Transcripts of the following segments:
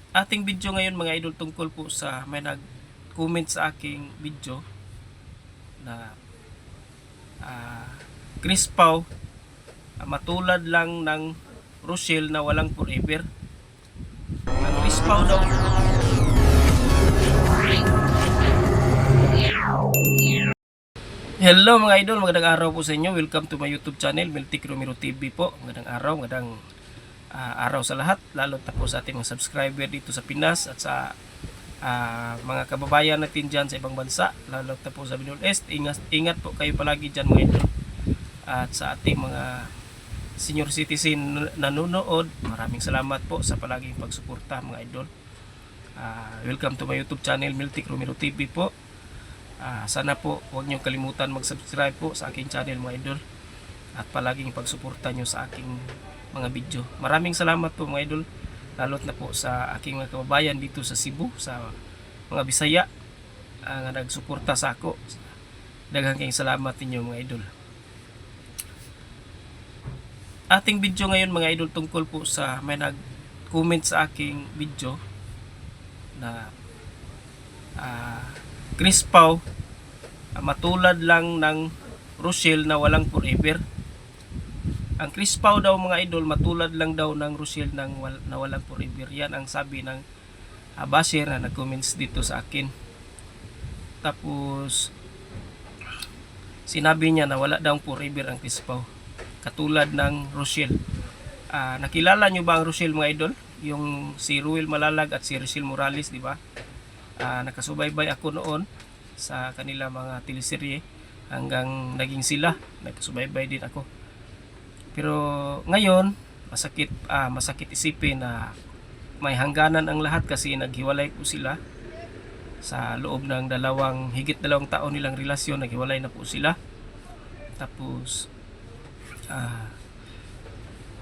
Ating video ngayon mga idol tungkol po sa may nag-comment sa aking video na Chris Pao, matulad lang ng Rochelle na walang forever. Ang Chris Pao daw. Hello mga idol, magandang araw po sa inyo. Welcome to my YouTube channel, Miltic Romero TV po. Magandang araw, magandang araw sa lahat, lalo na po sa ating mga subscriber dito sa Pinas at sa mga kababayan natin dyan sa ibang bansa, lalo na po sa Middle East. Ingat po kayo palagi dyan mga idol. At sa ating mga senior citizen nanonood, maraming salamat po sa palaging pagsuporta mga idol. Welcome to my YouTube channel, Miltic Romero TV po. Sana po huwag niyo kalimutan mag-subscribe po sa aking channel mga idol at palaging pagsuporta niyo sa aking mga video. Maraming salamat po mga idol, lalo na po sa aking mga kababayan dito sa Cebu, sa mga Bisaya nga nagsuporta sa ako. Daghang kayong salamat ninyo mga idol. Ating video ngayon mga idol tungkol po sa may nag-comment sa aking video na Chris Pao, matulad lang ng Rochelle na walang forever. Ang Chris Pao daw mga idol, matulad lang daw ng Rochelle na walang forever. Yan ang sabi ng basher na nag-comments dito sa akin. Tapos sinabi niya na wala daw forever ang Chris Pao, katulad ng Rochelle. Nakilala nyo ba ang Rochelle mga idol? Yung si Ruel Malalag at si Rachel Morales, di ba? Nakasubaybay ako noon sa kanila mga teleserye hanggang naging sila, nakasubaybay din ako. Pero ngayon masakit isipin na may hangganan ang lahat kasi naghiwalay po sila sa loob ng higit dalawang taon nilang relasyon. Naghiwalay na po sila. Tapos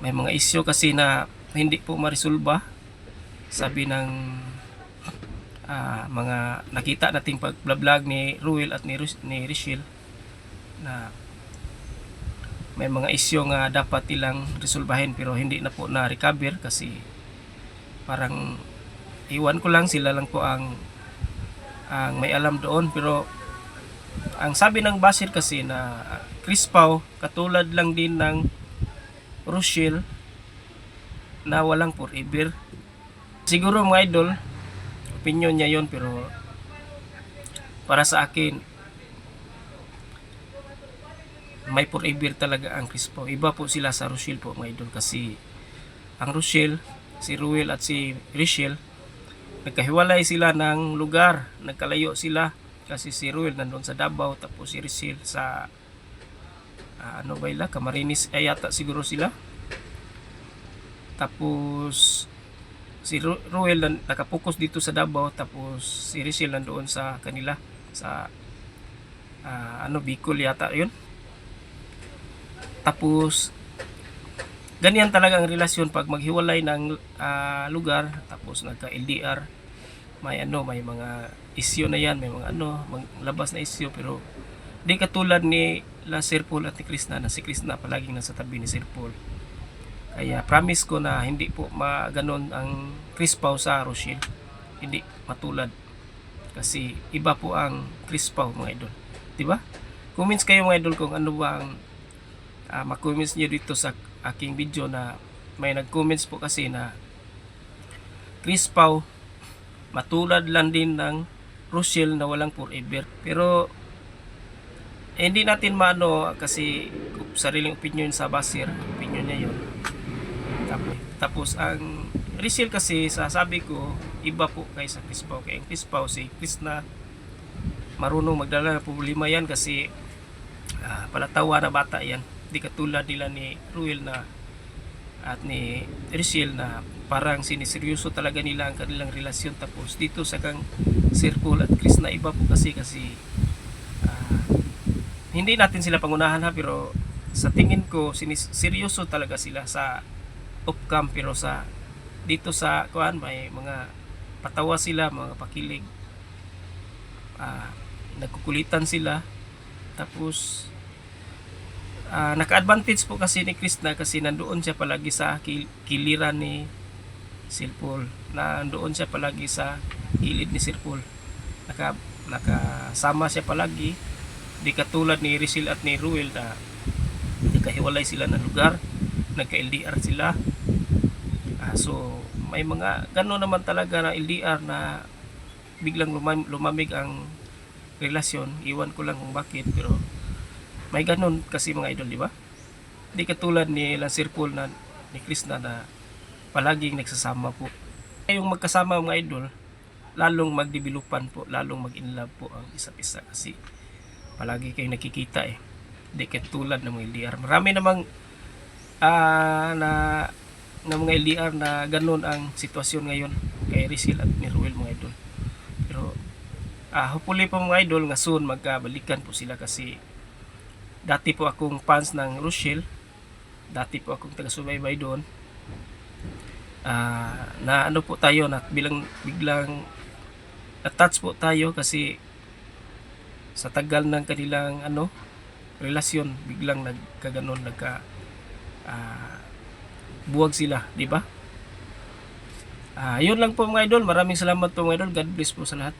may mga isyu kasi na hindi po marisolba, sabi ng mga nakita nating pag-vlog ni Ruel at ni Rachel, na may mga isyu nga dapat ilang resolbahin pero hindi na po na-recover kasi parang iwan ko lang, sila lang po ang may alam doon. Pero ang sabi ng basher kasi na Chris Pao katulad lang din ng Rochelle na walang forever. Siguro mga idol, opinion niya yon, pero para sa akin may forever talaga ang Chris Pao. Iba po sila sa Rochelle po mga idol, kasi ang Rochelle, si Ruel at si Rachel, nagkahiwalay sila ng lugar, nagkalayo sila kasi si Ruel nandun sa Davao, tapos si Rachel sa Camarines yata siguro sila. Tapos si Ruel nakapokus dito sa Davao, tapos si Rachel nandoon sa kanila sa Bicol yata yun. Tapos ganyan talaga ang relasyon pag maghiwalay ng lugar, tapos nagka LDR, may mga isyu na yan, may mga labas na isyu. Pero di katulad ni Sir Paul at ni Krishna, na si Krishna palaging nasa tabi ni Sir Paul. Kaya promise ko na hindi po maganon ang Chris Pao sa Rochelle, hindi matulad, kasi iba po ang Chris Pao mga idol, di ba? Comments kayo mga idol kung ano ba ang ma-comments niyo dito sa aking video, na may nag-comments po kasi na Chris Pao matulad lang din ng Rochelle na walang forever. Pero hindi natin kasi sariling opinion sa basir, opinion niya yun. Tapos ang Rachel kasi, sasabi ko, iba po kaysa Chris Pao. Kaya ang Chris Pao, si Krishna, marunong magdala ng problema yan kasi palatawa na bata yan. Di katulad nila ni Ruel at ni Rachel na parang siniseryoso talaga nila ang kanilang relasyon. Tapos dito sa kang Sir Paul at Krishna, iba po kasi hindi natin sila pangunahan ha, pero sa tingin ko seryoso talaga sila sa off-cam. Pero dito sa may mga patawa sila, mga pakilig, nagkukulitan sila. Tapos naka-advantage po kasi ni Krishna kasi nandoon siya palagi sa kiliran ni Sir Paul. Nandoon siya palagi sa gilid ni Sir Paul. Nakasama siya palagi. Di katulad ni Rizal at ni Ruel na nagkahiwalay sila ng lugar, nagka-LDR sila. So may mga gano'n naman talaga na LDR na biglang lumamig ang relasyon. Iwan ko lang kung bakit, pero may gano'n kasi mga idol, di ba? Di katulad ni Sir Paul na ni Krishna na palaging nagsasama po. Yung magkasama mga idol, lalong magdevelopan po, lalong mag-inlove po ang isa't isa kasi palagi kayong nakikita eh. Di katulad ng mga LDR. Marami namang na mga LDR na ganun ang sitwasyon ngayon kay Rizal at ni Ruel mga idol. Pero hopefully po mga idol nga soon magkabalikan po sila kasi dati po akong fans ng Rochelle. Dati po akong taga-subaybay doon. Na ano po tayo na biglang attach po tayo kasi sa tagal ng kanilang relasyon biglang buwag sila, di ba? Yun lang po mga idol. Maraming salamat po mga idol. God bless po sa lahat.